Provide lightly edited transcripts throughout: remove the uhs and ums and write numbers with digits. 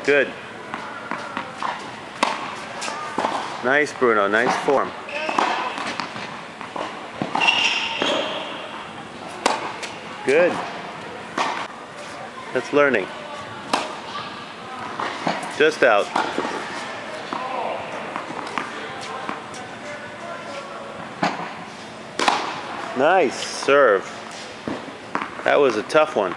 Good. Nice, Bruno. Nice form. Good. That's learning. Just out. Nice serve. That was a tough one.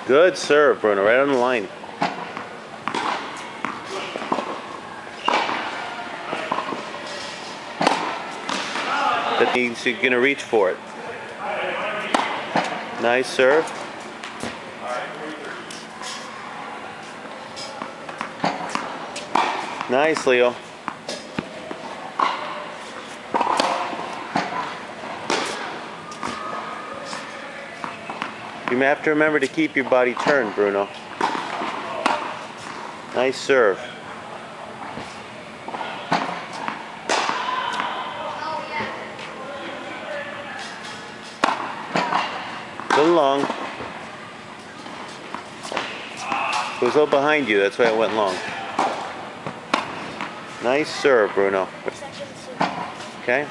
Good serve, Bruno. Right on the line. That means you're going to reach for it. Nice serve. Nice, Leo. You have to remember to keep your body turned, Bruno. Nice serve. A little long. It was all behind you, that's why it went long. Nice serve, Bruno. Okay.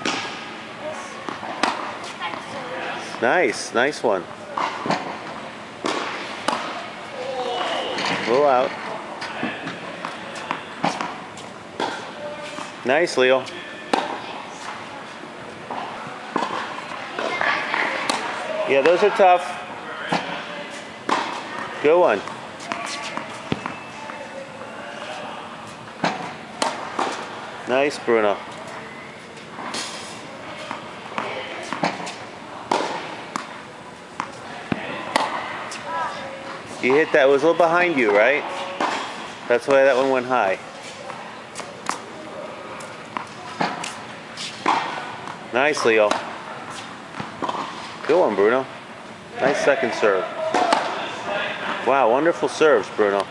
Nice one. A little out. Nice, Leo. Yeah, those are tough. Good one. Nice, Bruno. You hit that, it was a little behind you, right? That's why that one went high. Nice, Leo. Good one, Bruno. Nice second serve. Wow, wonderful serves, Bruno.